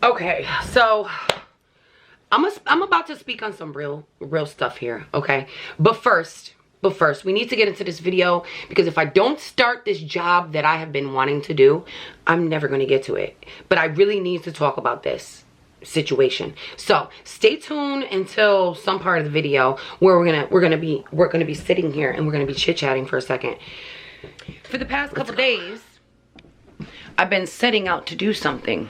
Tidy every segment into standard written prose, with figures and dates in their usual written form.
Okay, so I'm about to speak on some real stuff here, okay? But first, we need to get into this video, because if I don't start this job that I have been wanting to do, I'm never going to get to it. But I really need to talk about this situation. So stay tuned until some part of the video where we're gonna be sitting here and we're gonna be chit-chatting for a second. For the past couple days, I've been setting out to do something.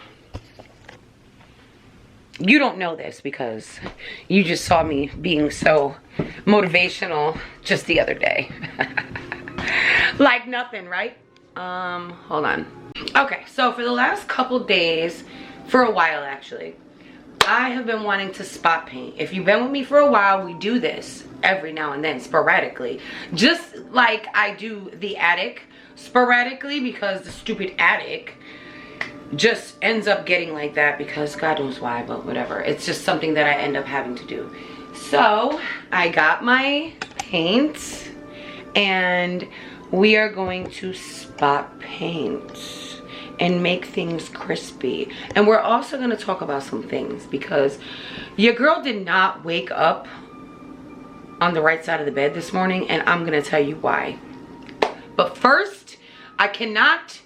You don't know this because you just saw me being so motivational just the other day. Like nothing, right? Hold on. Okay, so for the last couple days, for a while actually, I have been wanting to spot paint. If you've been with me for a while, we do this every now and then, sporadically. Just like I do the attic sporadically, because the stupid attic just ends up getting like that, because God knows why, but whatever. It's just something that I end up having to do. So I got my paint and we are going to spot paint and make things crispy. And we're also going to talk about some things, because your girl did not wake up on the right side of the bed this morning, and I'm going to tell you why. But first, I cannot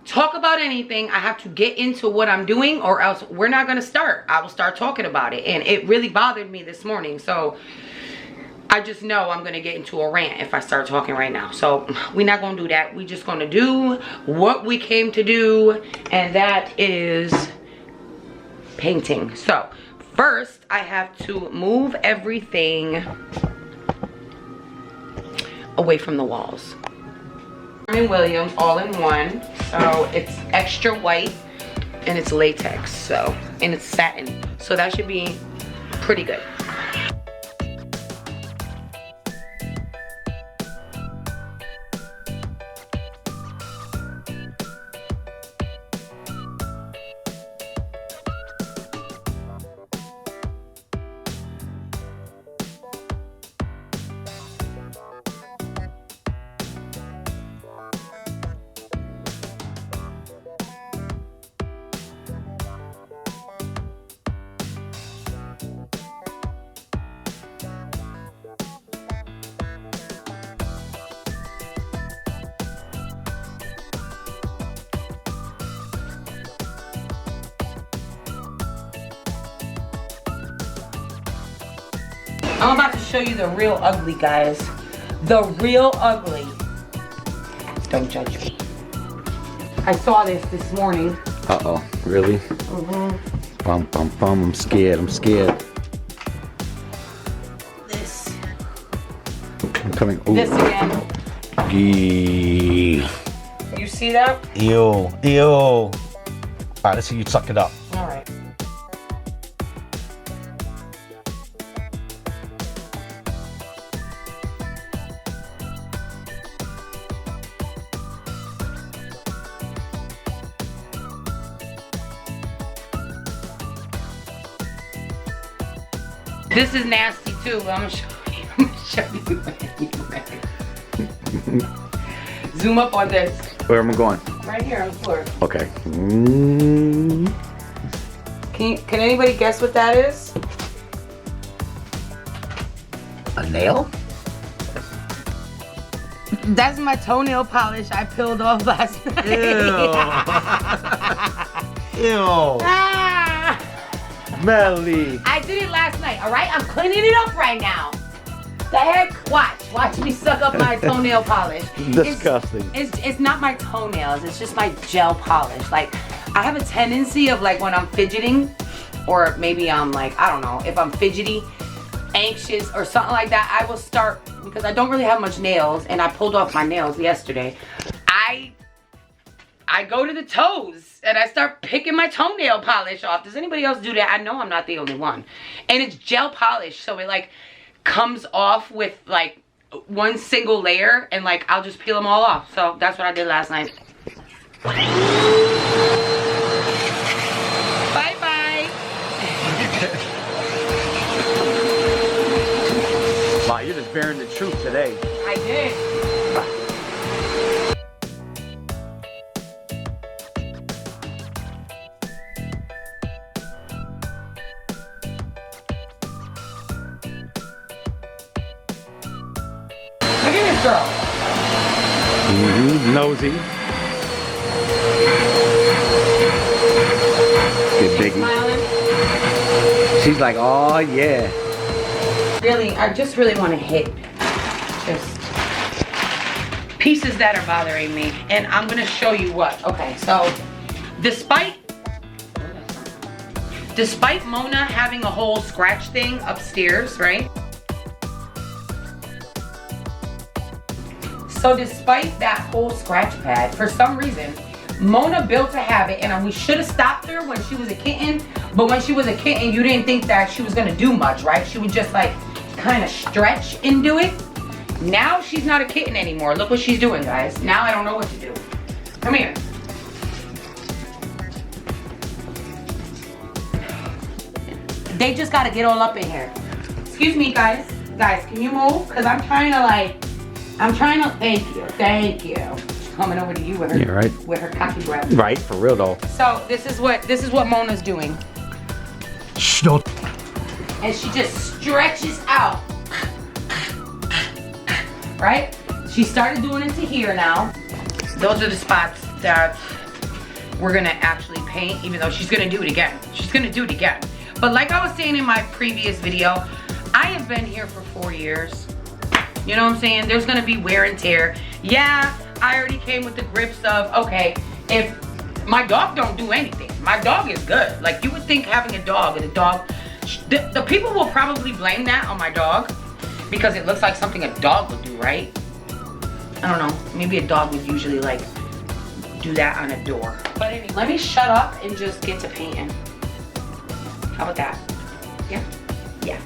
talk about anything. I have to get into what I'm doing, or else we're not going to start. I will start talking about it, and it really bothered me this morning. So I just know I'm going to get into a rant if I start talking right now. So we're not going to do that. We're just going to do what we came to do, and that is painting. So first, I have to move everything away from the walls. Williams all-in-one, so it's extra white and it's latex, so, and it's satin, so that should be pretty good. I'm about to show you the real ugly, guys. The real ugly. Don't judge me. I saw this morning. Uh-oh, really? Bum, bum, bum, I'm scared, I'm scared. This. I'm coming, ooh. This again. Gee. You see that? Ew, ew. All right, let's see you suck it up. All right. This is nasty too, but I'm gonna show you. Zoom up on this. Where am I going? Right here on the floor. Okay. Can anybody guess what that is? A nail? That's my toenail polish I peeled off last night. Ew. Ew. Ah! Melly. I did it last night, alright? I'm cleaning it up right now. The heck? Watch me suck up my toenail polish. Disgusting. It's not my toenails, it's just my gel polish. Like, I have a tendency of, like, when I'm fidgeting, or maybe I'm like, I don't know, if I'm fidgety, anxious, or something like that, I will start, because I don't really have much nails, and I pulled off my nails yesterday. I go to the toes and I start picking my toenail polish off. Does anybody else do that? I know I'm not the only one. And it's gel polish, so it like comes off with like one single layer, and like I'll just peel them all off. So that's what I did last night. Bye bye. Wow, you're just bearing the truth today. I did. girl. Nosy. Good biggie. Smiling. She's like, oh yeah. Really, I just really want to hit just pieces that are bothering me. And I'm going to show you what. Okay, so despite Mona having a whole scratch thing upstairs, right? So despite that whole scratch pad, for some reason, Mona built a habit, and we should have stopped her when she was a kitten, but when she was a kitten, you didn't think that she was gonna do much, right? She would just like kind of stretch and do it. Now she's not a kitten anymore. Look what she's doing, guys. Now I don't know what to do. Come here. They just gotta get all up in here. Excuse me, guys. Guys, can you move? Because I'm trying to, thank you. She's coming over to you with her, yeah, right. With her cocky breath. Right, for real though. So this is what Mona's doing. Shh, don't. And she just stretches out. Right? She started doing it to here now. Those are the spots that we're gonna actually paint, even though she's gonna do it again. She's gonna do it again. But like I was saying in my previous video, I have been here for 4 years. You know what I'm saying? There's gonna be wear and tear. Yeah, I already came with the grips of, okay, if my dog don't do anything, my dog is good. Like, you would think having a dog, the people will probably blame that on my dog because it looks like something a dog would do, right? I don't know, maybe a dog would usually like do that on a door. But anyway, let me shut up and just get to painting. How about that? Yeah? Yeah.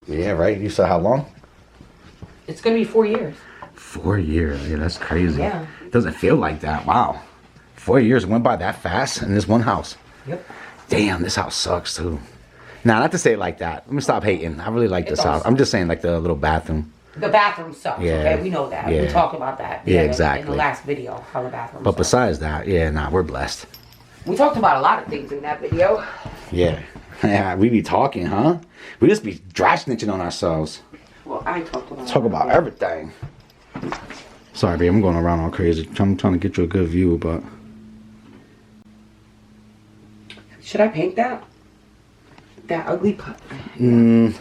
Yeah, right. You saw how long? It's gonna be 4 years. 4 years. Yeah, that's crazy. Yeah. It doesn't feel like that. Wow. 4 years went by that fast in this one house. Yep. Damn, this house sucks too. Nah, not to say it like that. Let me stop hating. I really like this house. I'm just saying like the little bathroom. The bathroom sucks, Yeah. okay? We know that. Yeah. We talked about that. Yeah, in exactly. the last video, how the bathroom But sucks. besides that, yeah, nah, we're blessed. We talked about a lot of things in that video. Yeah. Yeah, we be talking, huh? We just be dry snitching on ourselves. Well, I talked about Talk about everything. Sorry, babe, I'm going around all crazy. I'm trying to get you a good view, but... Should I paint that? That ugly pot? I mean,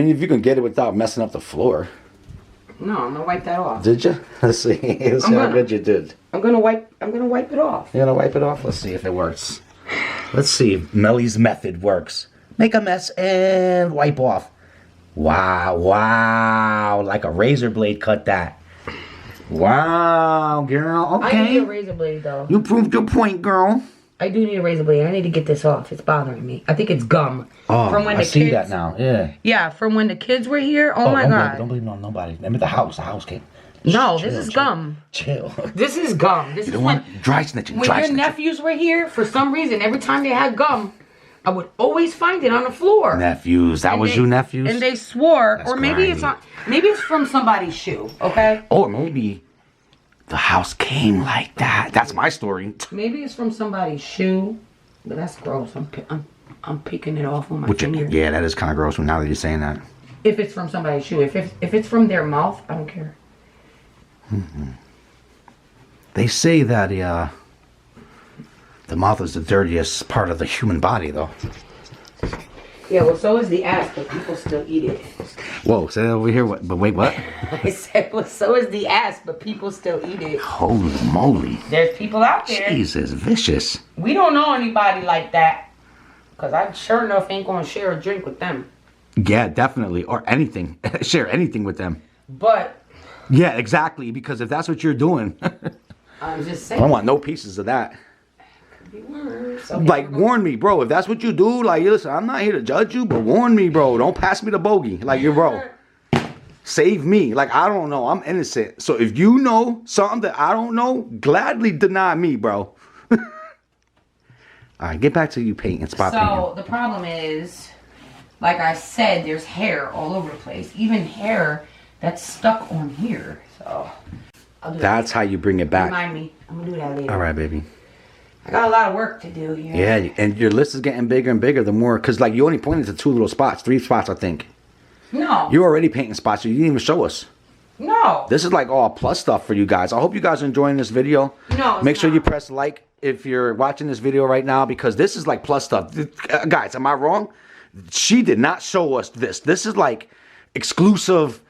if you can get it without messing up the floor. No, I'm gonna wipe that off. Did you? Let's see. Let's see how good you did. I'm gonna wipe it off. You gonna wipe it off? Let's see if it works. Let's see if Melly's method works. Make a mess and wipe off. Wow, wow. Like a razor blade cut that. Wow, girl. Okay. I need a razor blade though. You proved your point, girl. I do need a razor blade. I need to get this off. It's bothering me. I think it's gum. Oh, from when I the see kids, that now. Yeah. Yeah, from when the kids were here. Oh my God. Don't believe on nobody. Remember the house. The house came. No, Chill, this is chill. gum. Chill. This is gum. This You is don't when, want dry snitching. when Dry your snitching. nephews were here, for some reason, every time they had gum, I would always find it on the floor. Nephews. That was you nephews? And they swore, That's or maybe it's grimy. maybe it's from somebody's shoe, okay? Or maybe the house came like that. That's my story. Maybe it's from somebody's shoe, but that's gross. I'm picking it off with my finger. Yeah, that is kind of gross now that you're saying that. If it's from somebody's shoe, if it's from their mouth, I don't care. They say that the mouth is the dirtiest part of the human body, though. Yeah, well, so is the ass, but people still eat it. Whoa, say that over here. What? But wait, what? I said, well, so is the ass, but people still eat it. Holy moly. There's people out there. Jesus, vicious. We don't know anybody like that, because I sure enough ain't going to share a drink with them. Yeah, definitely. Or anything. Share anything with them. But Yeah, exactly. Because if that's what you're doing, I'm just I saying. don't want no pieces of that. Could be worse. Okay, Like, warn me, bro. If that's what you do, like, listen, I'm not here to judge you, but warn me, bro. Don't pass me the bogey. Like, you bro. Save me. Like, I don't know. I'm innocent. So if you know something that I don't know, gladly deny me, bro. All right, get back to you painting, spot painting. So the problem is, like I said, there's hair all over the place. Even hair that's stuck on here. So I'll do that's how you bring it back. Remind me. I'm gonna do that later. All right, baby. I got a lot of work to do here. Yeah, and your list is getting bigger and bigger the more, because like you only pointed to 2 little spots, 3 spots, I think. No. You're already painting spots, so you didn't even show us. No. This is like all plus stuff for you guys. I hope you guys are enjoying this video. No, Make sure you press like if you're watching this video right now, because this is like plus stuff. Guys, am I wrong? She did not show us this. This is like exclusive,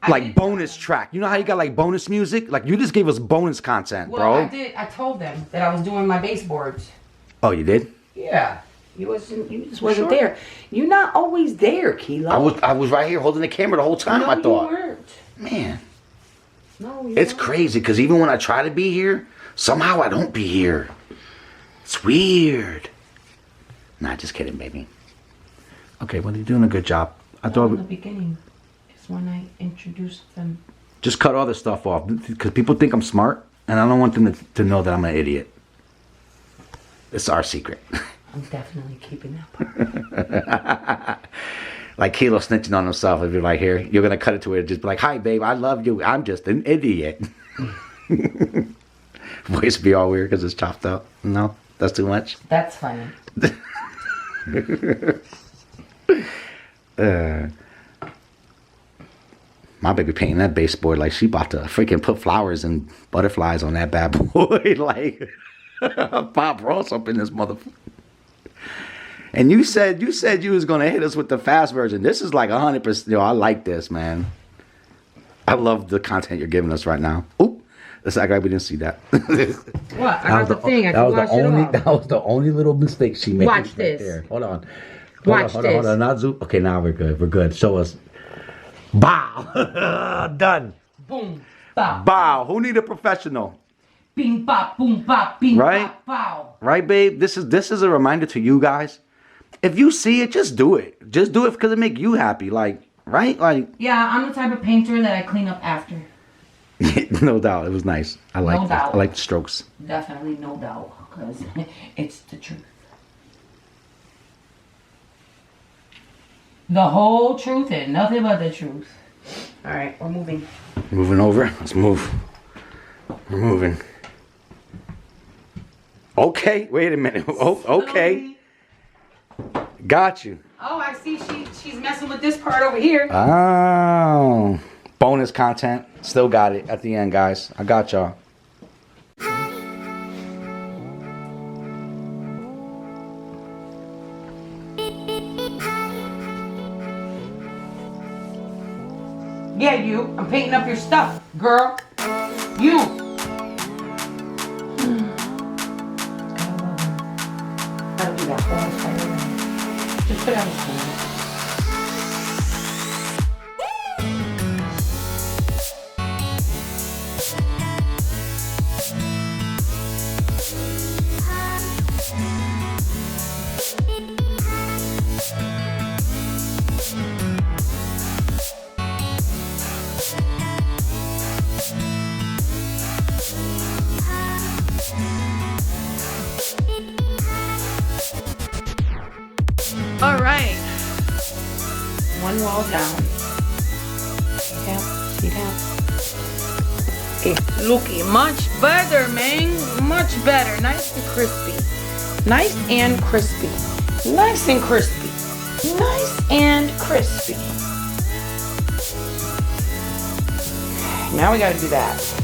like bonus track. You know how you got like bonus music? Like you just gave us bonus content, bro. I did. I told them that I was doing my baseboards. Oh, you did? Yeah. You just wasn't there. You're not always there, Kilo. I was right here holding the camera the whole time. No, I thought. You weren't. Man. No, you It's weren't. crazy because even when I try to be here, somehow I don't be here. It's weird. Nah, just kidding, baby. Okay, well, you're doing a good job. I thought in the beginning is when I introduced them. just cut all this stuff off because people think I'm smart, and I don't want them to know that I'm an idiot. It's our secret. I'm definitely keeping that part. Like Kilo snitching on himself. If you're like, here, you're gonna cut it to it. Just be like, hi, babe, I love you. I'm just an idiot. Voice be all weird because it's chopped up. No, that's too much. That's funny. My baby painting that baseboard like she about to freaking put flowers and butterflies on that bad boy. Like Bob Ross up in this motherfucker. And you said you was gonna hit us with the fast version. This is like 100%. Yo, I like this, man. I love the content you're giving us right now. Oop, let's act like we didn't see that. What? I got the thing. I can wash it off. That was the only little mistake she made. Watch right this. there. Hold on. Hold on. Not zoom. Okay, now we're good. We're good. Show us. Bow. Done. Boom. Bow. Bow. Who need a professional? Bing bop. Boom bop. Bing Right? bop. Bow. Right, babe? This is a reminder to you guys. If you see it, just do it. Just do it because it make you happy. Like, right? Like. Yeah, I'm the type of painter that I clean up after. No doubt. It was nice. I like No doubt. I like the strokes. Definitely no doubt, because it's the truth. The whole truth and nothing but the truth. All right, we're moving. Moving over. Let's move. We're moving. Okay. Wait a minute. Oh, okay. Got you. Oh, I see she's messing with this part over here. Oh. Bonus content. Still got it at the end, guys. I got y'all. Yeah, you. I'm painting up your stuff, girl. You. I don't do that. Just put it on the corner. All right. One wall down. Yeah, see that? It's looking much better, man. Much better. Nice and crispy. Nice and crispy. Nice and crispy. Nice and crispy. Now we gotta do that.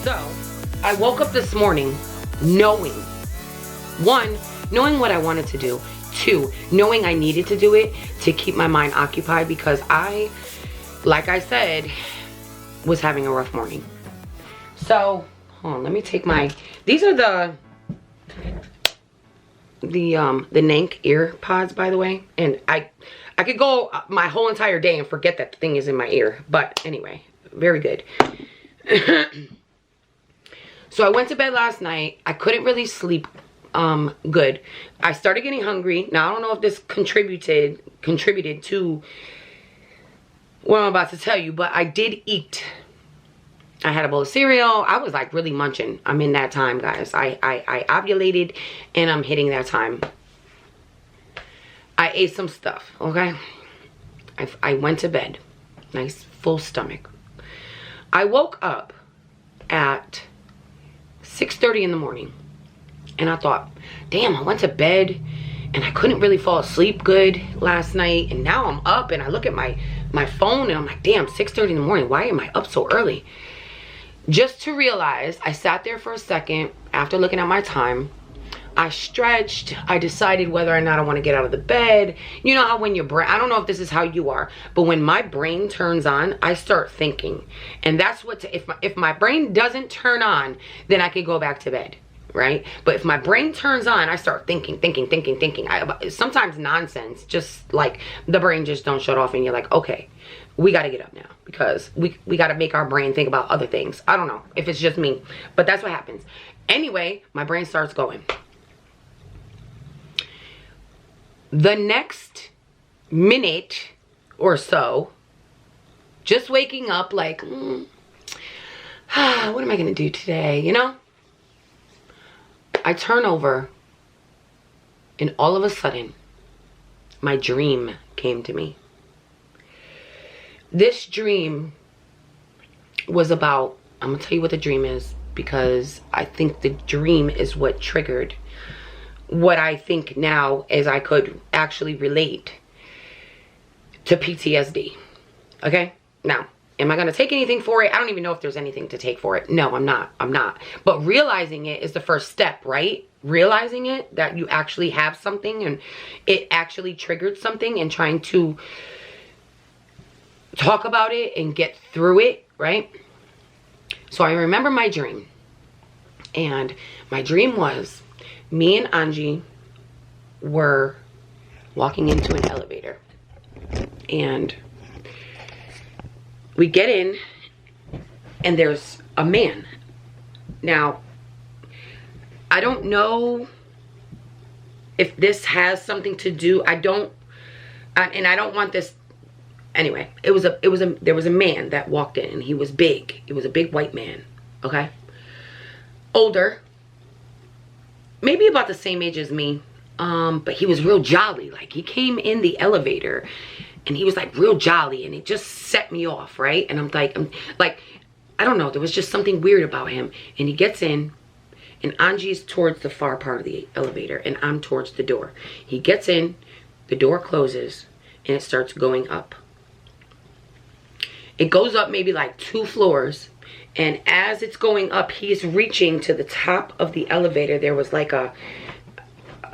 So, I woke up this morning knowing, one, knowing what I wanted to do. Two, knowing I needed to do it to keep my mind occupied because I, like I said, was having a rough morning. So, hold on, let me take my, these are the Nank ear pods, by the way. And I could go my whole entire day and forget that the thing is in my ear. But anyway, very good. So I went to bed last night. I couldn't really sleep good. I started getting hungry. Now I don't know if this contributed to what I'm about to tell you, but I did eat. I had a bowl of cereal. I was like really munching. I'm in that time, guys. I ovulated and I'm hitting that time. I ate some stuff, okay? I went to bed. Nice full stomach. I woke up at 6:30 in the morning. And I thought, damn, I went to bed and I couldn't really fall asleep good last night. And now I'm up and I look at my phone and I'm like, damn, 6:30 in the morning. Why am I up so early? Just to realize, I sat there for a second after looking at my time. I stretched. I decided whether or not I want to get out of the bed. You know how when your brain, I don't know if this is how you are, but when my brain turns on, I start thinking. And that's what, if my brain doesn't turn on, then I could go back to bed. Right? But if my brain turns on, I start thinking. Sometimes nonsense, just like the brain just don't shut off and you're like, okay, we got to get up now because we got to make our brain think about other things. I don't know if it's just me, but that's what happens. Anyway, my brain starts going. The next minute or so, just waking up like, what am I going to do today? You know? I turn over and all of a sudden my dream came to me. This dream was about, I'm gonna tell you what the dream is because I think the dream is what triggered what I think now is I could actually relate to PTSD. Okay? Now, am I going to take anything for it? I don't even know if there's anything to take for it. No, I'm not. But realizing it is the first step, right? Realizing it, that you actually have something and it actually triggered something and trying to talk about it and get through it, right? So I remember my dream. And my dream was me and Angie were walking into an elevator. And we get in and there's a man. Now, I don't know if this has something to do, and I don't want this, anyway, there was a man that walked in and he was big. He was a big white man, okay? Older, maybe about the same age as me, but he was real jolly. Like, he came in the elevator and he was like real jolly and it just set me off, right? And I'm like, I don't know, there was just something weird about him. And he gets in and Angie's towards the far part of the elevator and I'm towards the door. He gets in, the door closes, and it starts going up. It goes up maybe like 2 floors, and as it's going up, he's reaching to the top of the elevator. There was like a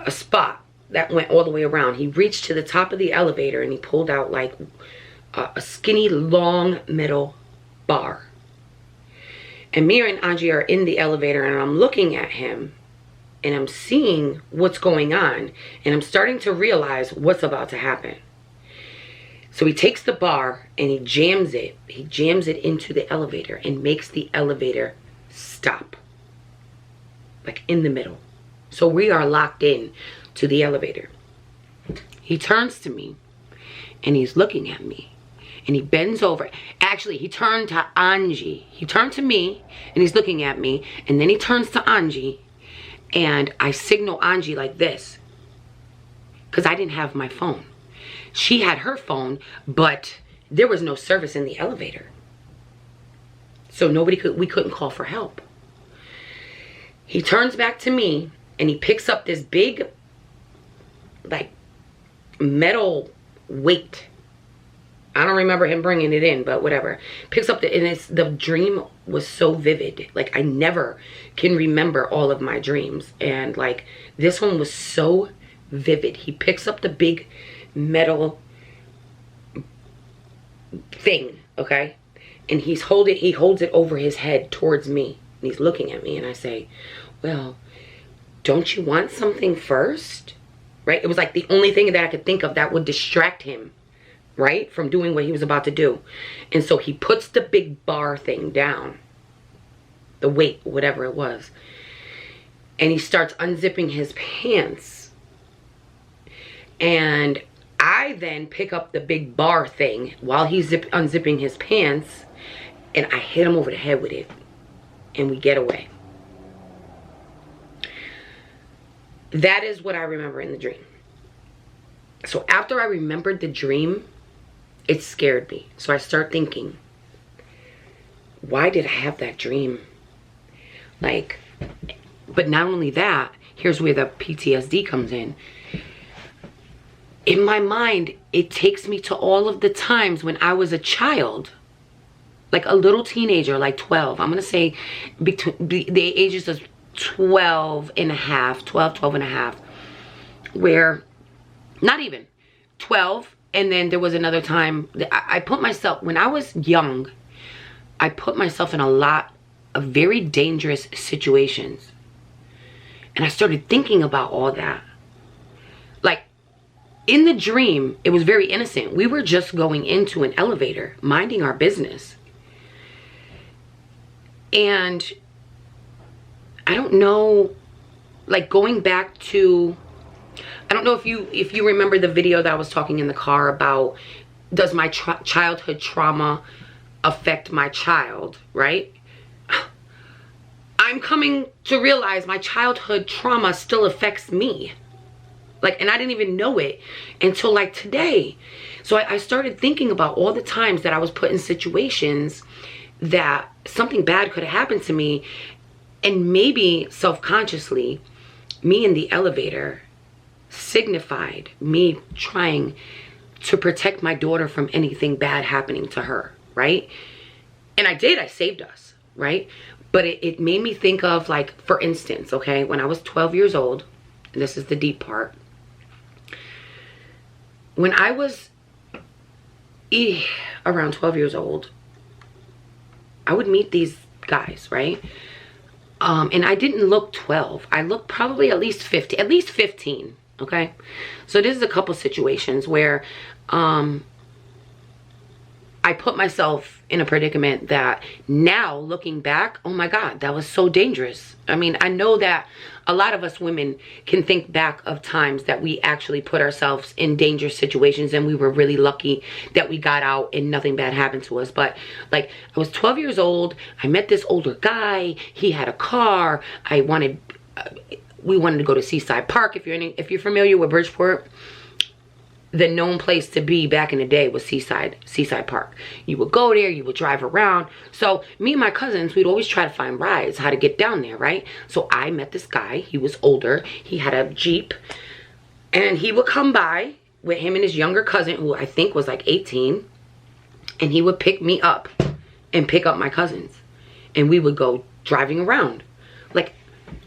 spot that went all the way around. He reached to the top of the elevator and he pulled out like a skinny, long metal bar. And me and Angie are in the elevator and I'm looking at him and I'm seeing what's going on and I'm starting to realize what's about to happen. So he takes the bar and he jams it. He jams it into the elevator and makes the elevator stop. Like in the middle. So we are locked in to the elevator. He turns to me and he's looking at me. And he bends over. Actually, he turned to Angie. He turned to me and he's looking at me. And then he turns to Angie. And I signal Angie like this. Because I didn't have my phone. She had her phone, but there was no service in the elevator. So we couldn't call for help. He turns back to me and he picks up this big, like, metal weight. I don't remember him bringing it in, but whatever. Picks up and the dream was so vivid. Like, I never can remember all of my dreams. And like, this one was so vivid. He picks up the big metal thing, okay? And he holds it over his head towards me. And he's looking at me, and I say, well, don't you want something first? Right? It was like the only thing that I could think of that would distract him, right, from doing what he was about to do. And so he puts the big bar thing down, the weight, whatever it was, and he starts unzipping his pants. And I then pick up the big bar thing while he's unzipping his pants, and I hit him over the head with it, and we get away. That is what I remember in the dream. So after I remembered the dream, it scared me. So I start thinking, why did I have that dream? Like, but not only that, here's where the PTSD comes in. In my mind, it takes me to all of the times when I was a child, like a little teenager, like 12. I'm going to say between the ages of 12 and a half, where, not even 12. And then there was another time that I put myself, when I was young, I put myself in a lot of very dangerous situations. And I started thinking about all that. Like, in the dream, it was very innocent. We were just going into an elevator, minding our business. And I don't know, like, going back to, I don't know if you remember the video that I was talking in the car about, does my childhood trauma affect my child, right? I'm coming to realize my childhood trauma still affects me. Like, and I didn't even know it until like today. So I started thinking about all the times that I was put in situations that something bad could have happened to me. And maybe self-consciously, me in the elevator signified me trying to protect my daughter from anything bad happening to her, right? And I did. I saved us, right? But it made me think of, like, for instance, okay, when I was 12 years old, and this is the deep part. When I was around 12 years old, I would meet these guys, right? And I didn't look 12. I looked probably at least 15, okay? So this is a couple situations where I put myself in a predicament that now looking back, oh my God, that was so dangerous. I mean, I know that a lot of us women can think back of times that we actually put ourselves in dangerous situations and we were really lucky that we got out and nothing bad happened to us. But like, I was 12 years old. I met this older guy. He had a car. We wanted to go to Seaside Park. If you're familiar with Bridgeport, the known place to be back in the day was Seaside Park. You would go there, you would drive around. So me and my cousins, we'd always try to find rides, how to get down there, right? So I met this guy. He was older. He had a Jeep. And he would come by with him and his younger cousin, who I think was like 18. And he would pick me up and pick up my cousins. And we would go driving around. Like,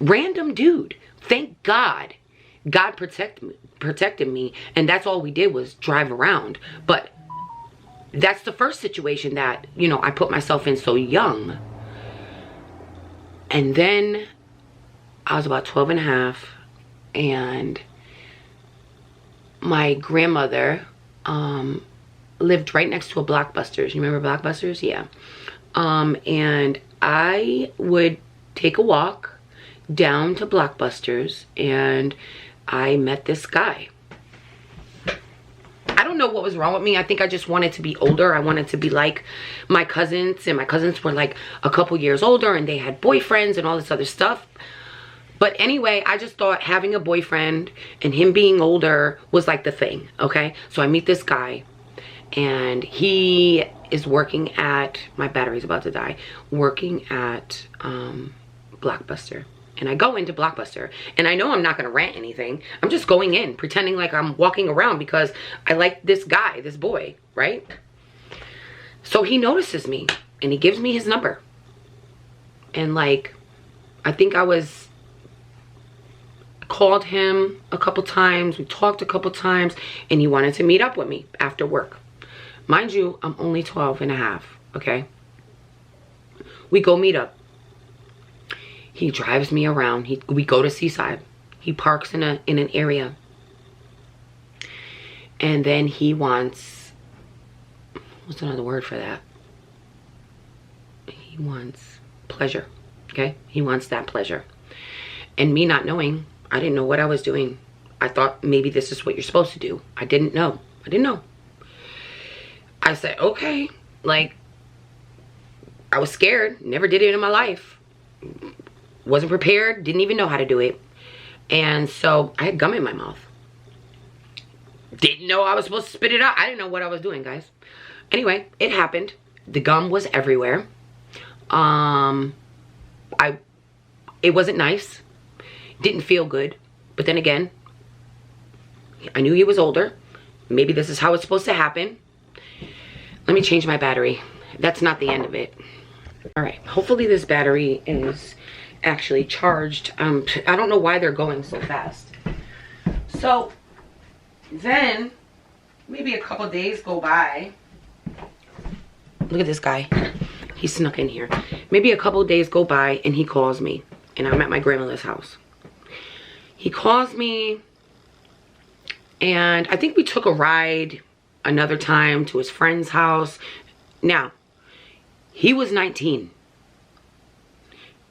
random dude. Thank God. God protected me, and that's all we did was drive around. But that's the first situation that, you know, I put myself in so young. And then I was about 12 and a half, and my grandmother lived right next to a Blockbusters. You remember Blockbusters? Yeah. And I would take a walk down to Blockbusters, and I met this guy. I don't know what was wrong with me. I think I just wanted to be older. I wanted to be like my cousins, and my cousins were like a couple years older and they had boyfriends and all this other stuff. But anyway, I just thought having a boyfriend and him being older was like the thing, okay? So I meet this guy, and he is working at, my battery's about to die, working at Blockbuster. And I go into Blockbuster, and I know I'm not going to rent anything. I'm just going in, pretending like I'm walking around because I like this guy, this boy, right? So he notices me and he gives me his number. And like, I think called him a couple times, we talked a couple times, and he wanted to meet up with me after work. Mind you, I'm only 12 and a half, okay? We go meet up. He drives me around. We go to Seaside. He parks in an area. And then he wants, what's another word for that? He wants pleasure, okay? He wants that pleasure. And me not knowing, I didn't know what I was doing. I thought maybe this is what you're supposed to do. I didn't know. I said, okay. Like, I was scared. Never did it in my life. Wasn't prepared. Didn't even know how to do it. And so I had gum in my mouth. Didn't know I was supposed to spit it out. I didn't know what I was doing, guys. Anyway, it happened. The gum was everywhere. It wasn't nice. Didn't feel good. But then again, I knew he was older. Maybe this is how it's supposed to happen. Let me change my battery. That's not the end of it. All right, hopefully this battery is actually charged. I don't know why they're going so fast. So then maybe a couple days go by. Look at this guy. He snuck in here. Maybe a couple days go by and he calls me, and I'm at my grandmother's house. He calls me, and I think we took a ride another time to his friend's house. Now, he was 19.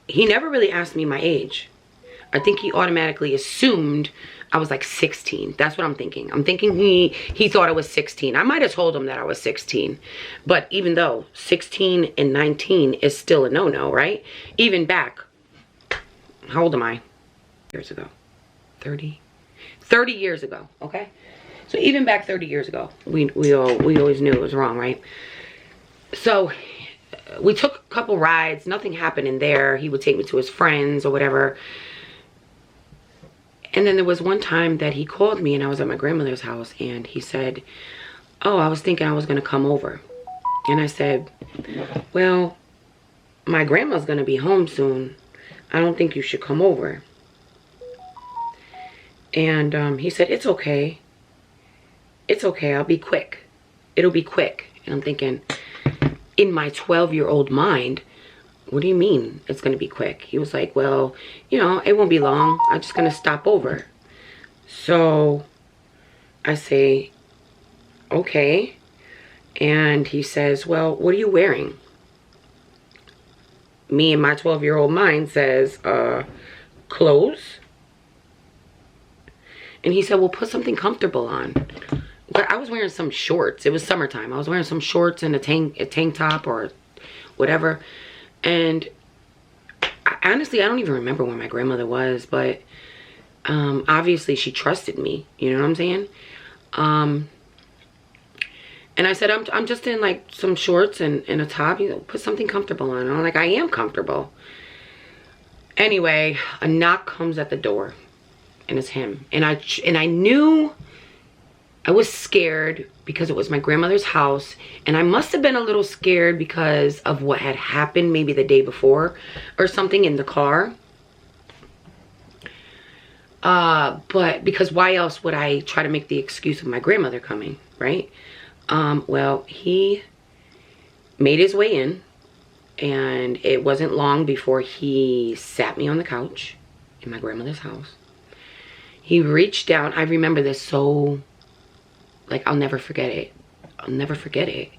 He never really asked me my age. I think he automatically assumed I was like 16. That's what I'm thinking. I'm thinking he thought I was 16. I might have told him that I was 16. But even though 16 and 19 is still a no-no, right? Even back, how old am I? Years ago. 30 years ago, okay? So even back 30 years ago, we always knew it was wrong, right? So we took a couple rides. Nothing happened in there. He would take me to his friends or whatever. And then there was one time that he called me, and I was at my grandmother's house, and he said, oh, I was thinking I was going to come over. And I said, well, my grandma's going to be home soon. I don't think you should come over. And he said, it's okay. It's okay. I'll be quick. It'll be quick. And I'm thinking, in my 12-year-old mind, what do you mean it's going to be quick? He was like, well, you know, it won't be long. I'm just going to stop over. So I say, okay. And he says, well, what are you wearing? Me in my 12-year-old mind says, clothes. And he said, well, put something comfortable on. But I was wearing some shorts. It was summertime. I was wearing some shorts and a tank top or whatever. And honestly, I don't even remember where my grandmother was. But obviously, she trusted me. You know what I'm saying? And I said, I'm just in like some shorts and a top. You know, put something comfortable on. And I'm like, I am comfortable. Anyway, a knock comes at the door. And it's him. And I knew I was scared because it was my grandmother's house. And I must have been a little scared because of what had happened maybe the day before or something in the car. But because why else would I try to make the excuse of my grandmother coming, right? Well, he made his way in. And it wasn't long before he sat me on the couch in my grandmother's house. He reached down. I remember this so, like, I'll never forget it. I'll never forget it.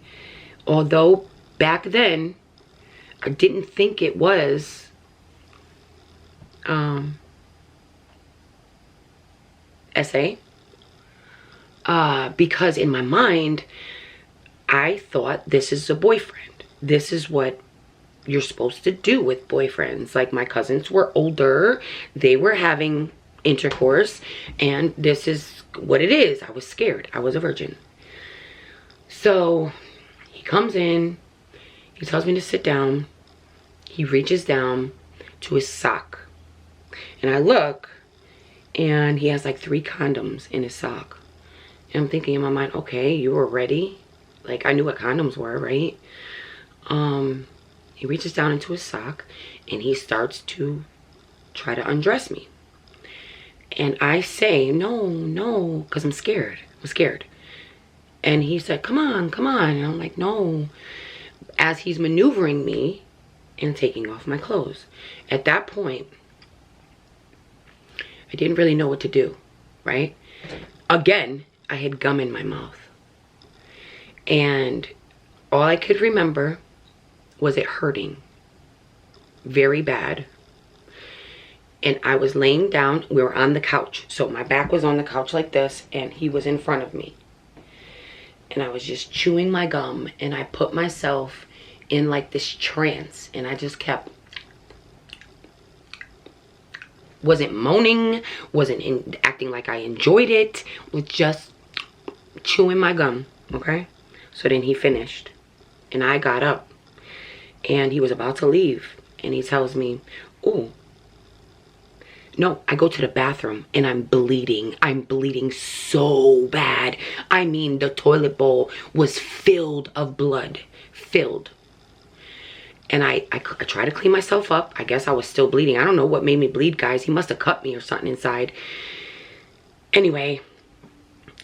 Although back then, I didn't think it was SA. Because in my mind, I thought this is a boyfriend. This is what you're supposed to do with boyfriends. Like, my cousins were older. They were having intercourse, and this is what it is. I was scared. I was a virgin. So he comes in, he tells me to sit down, he reaches down to his sock, and I look, and he has like 3 condoms in his sock. And I'm thinking in my mind, okay, you were ready. Like, I knew what condoms were, right? He reaches down into his sock and he starts to try to undress me. And I say, no, no, because I'm scared. I'm scared. And he said, come on, come on. And I'm like, no. As he's maneuvering me and taking off my clothes. At that point, I didn't really know what to do, right? Again, I had gum in my mouth. And all I could remember was it hurting very bad. And I was laying down. We were on the couch. So my back was on the couch like this, and he was in front of me. And I was just chewing my gum, and I put myself in like this trance, and I just kept, wasn't moaning, wasn't acting like I enjoyed it, was just chewing my gum, okay? So then he finished, and I got up, and he was about to leave, and he tells me, oh, no, I go to the bathroom and I'm bleeding. I'm bleeding so bad. I mean, the toilet bowl was filled of blood, filled. And I try to clean myself up. I guess I was still bleeding. I don't know what made me bleed, guys. He must have cut me or something inside. Anyway,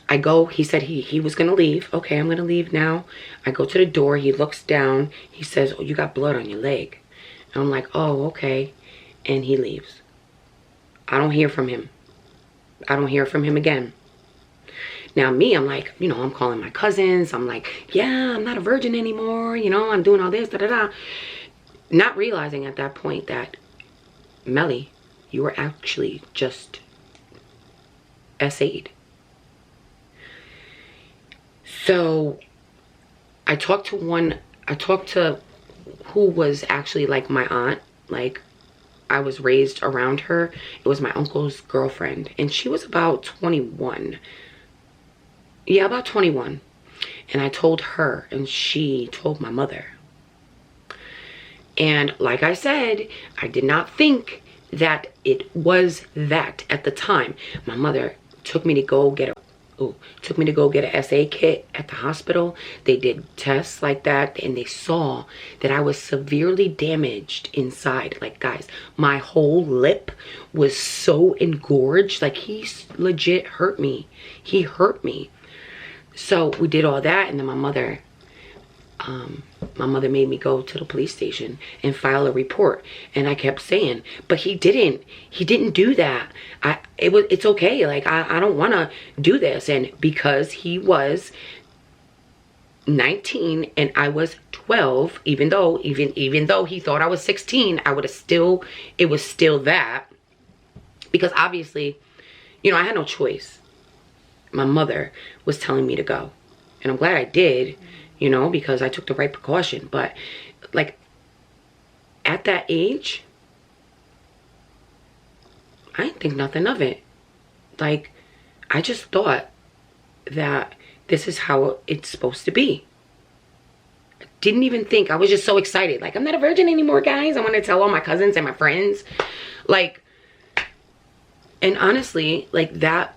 I go. He said he was going to leave. Okay, I'm going to leave now. I go to the door. He looks down. He says, oh, you got blood on your leg. And I'm like, oh, okay. And he leaves. I don't hear from him. I don't hear from him again. Now me, I'm like, you know, I'm calling my cousins. I'm like, yeah, I'm not a virgin anymore. You know, I'm doing all this, da da da. Not realizing at that point that, Melly, you were actually just SA'd. So I talked to who was actually like my aunt, like I was raised around her. It was my uncle's girlfriend, and she was about 21. Yeah, about 21. And I told her, and she told my mother. And like I said, I did not think that it was that at the time. My mother took me to go get a SA kit at the hospital. They did tests like that, and they saw that I was severely damaged inside. Like, guys, my whole lip was so engorged. Like, he legit hurt me. He hurt me. So we did all that, and then my mother made me go to the police station and file a report. And I kept saying, but he didn't do that. It's okay. Like, I don't want to do this. And because he was 19 and I was 12, even though he thought I was 16, it was still that. Because obviously, you know, I had no choice. My mother was telling me to go. And I'm glad I did, you know, because I took the right precaution. But, like, at that age, I didn't think nothing of it. Like, I just thought that this is how it's supposed to be. I didn't even think. I was just so excited. Like, I'm not a virgin anymore, guys. I want to tell all my cousins and my friends. Like, and honestly, like, that,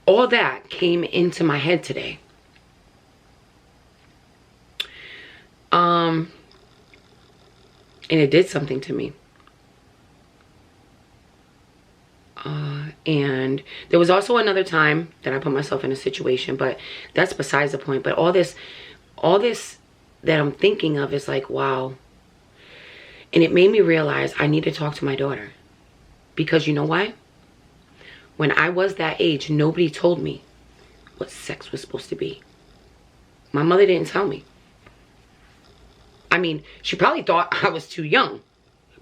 all that came into my head today. And it did something to me. And there was also another time that I put myself in a situation, but that's besides the point. But all this that I'm thinking of is like, wow. And it made me realize I need to talk to my daughter. Because you know why? When I was that age, nobody told me what sex was supposed to be. My mother didn't tell me. I mean, she probably thought I was too young.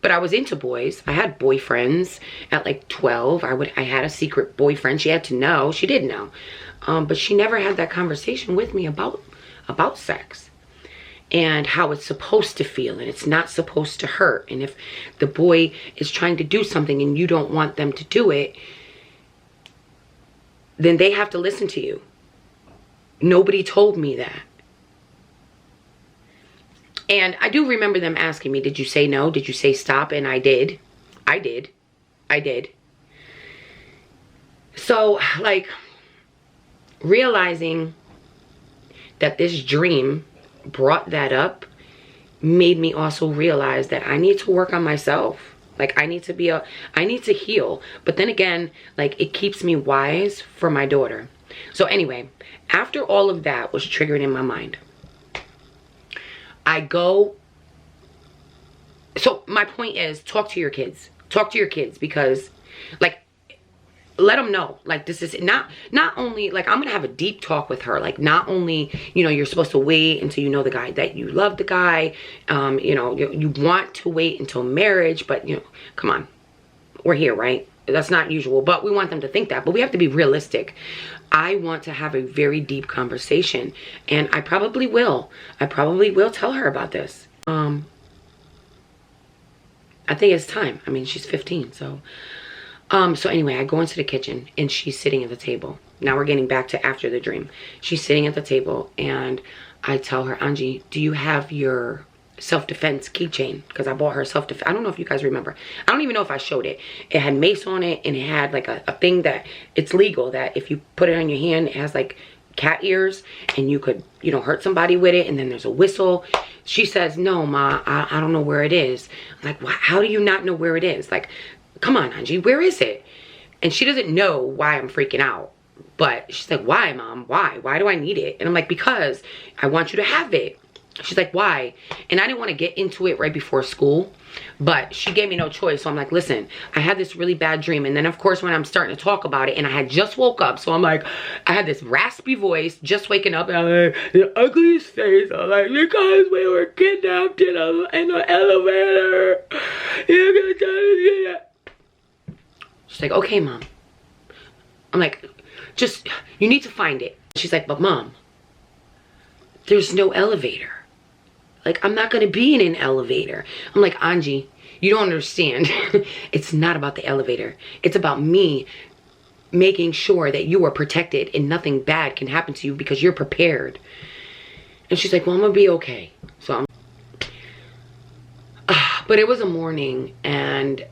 But I was into boys. I had boyfriends at like 12. I had a secret boyfriend. She had to know. She did know. But she never had that conversation with me about sex. And how it's supposed to feel. And it's not supposed to hurt. And if the boy is trying to do something and you don't want them to do it, then they have to listen to you. Nobody told me that. And I do remember them asking me, did you say no? Did you say stop? And I did. I did. So, like, realizing that this dream brought that up made me also realize that I need to work on myself. Like, I need to heal. But then again, like, it keeps me wise for my daughter. So anyway, after all of that was triggered in my mind, so my point is, talk to your kids. Talk to your kids, because, like, let them know, like, this is not only, like, I'm gonna have a deep talk with her. Like, not only, you know, you're supposed to wait until you know the guy, that you love the guy, you know, you want to wait until marriage, but, you know, come on, we're here, right? That's not usual, but we want them to think that, but we have to be realistic. I want to have a very deep conversation, and I probably will tell her about this. I think it's time. I mean, she's 15, so so anyway, I go into the kitchen and she's sitting at the table. Now we're getting back to after the dream. She's sitting at the table and I tell her, Angie, do you have your self-defense keychain? Because I bought her self-defense. I don't know if you guys remember. I don't even know if I showed it. It had mace on it, and it had like a thing that it's legal, that if you put it on your hand, it has like cat ears and you could, you know, hurt somebody with it, and then there's a whistle. She says, no, Ma, I don't know where it is. I'm like, how do you not know where it is? Like, come on, Angie, where is it? And she doesn't know why I'm freaking out. But she's like, why, Mom? Why? Why do I need it? And I'm like, because I want you to have it. She's like, why? And I didn't want to get into it right before school, but she gave me no choice. So I'm like, listen, I had this really bad dream. And then, of course, when I'm starting to talk about it, and I had just woke up, so I'm like, I had this raspy voice, just waking up, and I'm like, the ugliest face. I'm like, because we were kidnapped in an elevator. You're gonna tell me that. She's like, okay, Mom. I'm like, just, you need to find it. She's like, but Mom, there's no elevator. Like, I'm not gonna be in an elevator. I'm like, Angie, you don't understand. It's not about the elevator. It's about me making sure that you are protected and nothing bad can happen to you because you're prepared. And she's like, well, I'm gonna be okay. So but it was a morning, and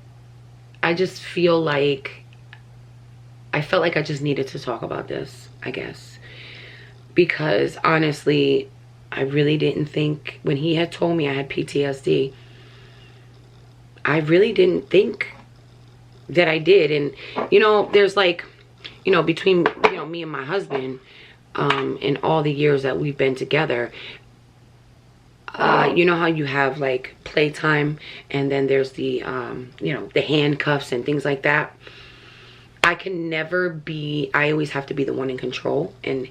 I just feel like, I felt like I just needed to talk about this, I guess. Because honestly, I really didn't think, when he had told me I had PTSD, I really didn't think that I did. And, you know, there's like, you know, between, you know, me and my husband, in all the years that we've been together, you know how you have like playtime, and then there's the, you know, the handcuffs and things like that. I can never be, I always have to be the one in control. And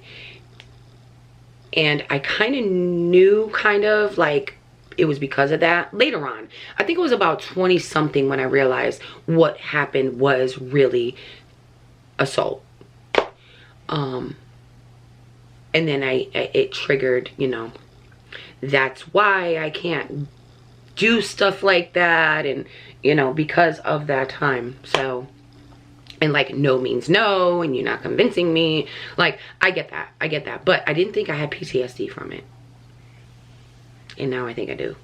I kind of knew, kind of like, it was because of that later on. I think it was about 20 something when I realized what happened was really assault. And then it triggered, you know, that's why I can't do stuff like that. And, you know, because of that time. So, and like, no means no, and you're not convincing me. Like, I get that. But I didn't think I had PTSD from it. And now I think I do.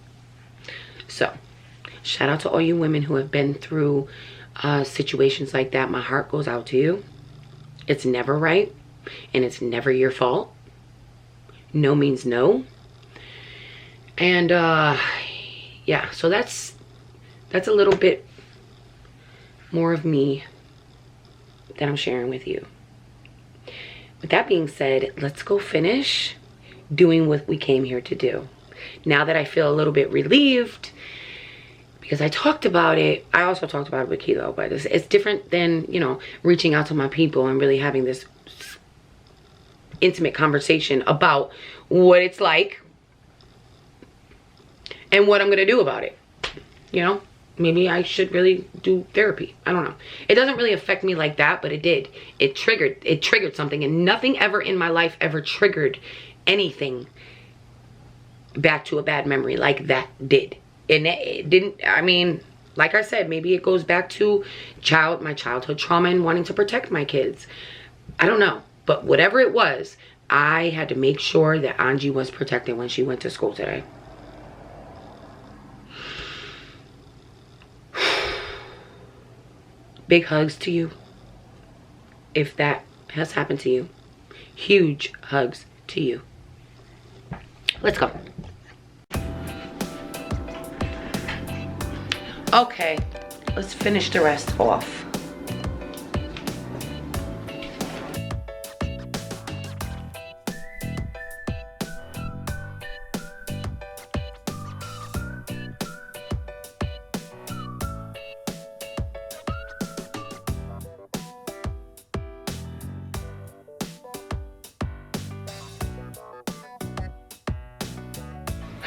So, shout out to all you women who have been through situations like that. My heart goes out to you. It's never right, and it's never your fault. No means no. And yeah, so that's a little bit more of me that I'm sharing with you. With that being said, let's go finish doing what we came here to do. Now that I feel a little bit relieved, because I talked about it, I also talked about it with Kilo, but it's different than, you know, reaching out to my people and really having this intimate conversation about what it's like and what I'm gonna do about it, you know? Maybe I should really do therapy. I don't know. It doesn't really affect me like that, but it did. It triggered something, and nothing ever in my life ever triggered anything back to a bad memory like that did. And it didn't, I mean, like I said, maybe it goes back to my childhood trauma and wanting to protect my kids. I don't know. But whatever it was, I had to make sure that Angie was protected when she went to school today. Big hugs to you, if that has happened to you. huge hugs to you. Let's go. Okay, let's finish the rest off.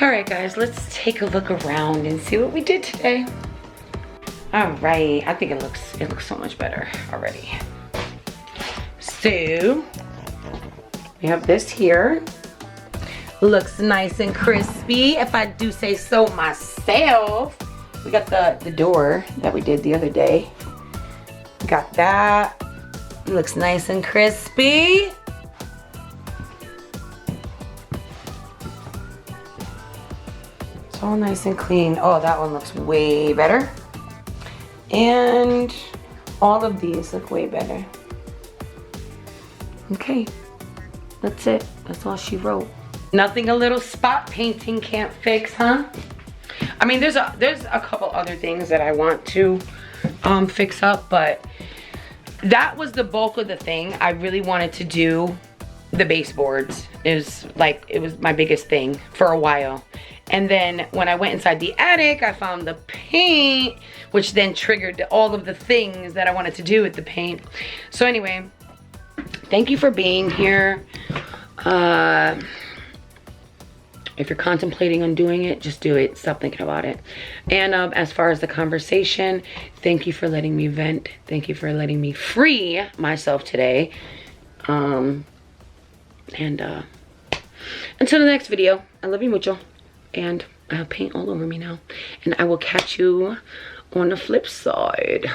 All right, guys, let's take a look around and see what we did today. All right, I think it looks so much better already. So we have this here. Looks nice and crispy, if I do say so myself. We got the door that we did the other day. Got that. Looks nice and crispy. It's all nice and clean. Oh, that one looks way better. And all of these look way better. Okay, that's it. That's all she wrote. Nothing a little spot painting can't fix, huh? I mean, there's a couple other things that I want to fix up, but that was the bulk of the thing. I really wanted to do the baseboards. It was my biggest thing for a while. And then when I went inside the attic, I found the paint, which then triggered all of the things that I wanted to do with the paint. So anyway, thank you for being here. If you're contemplating on doing it, just do it. Stop thinking about it. And as far as the conversation, thank you for letting me vent. Thank you for letting me free myself today. And until the next video, I love you mucho. And I have paint all over me now. And I will catch you on the flip side.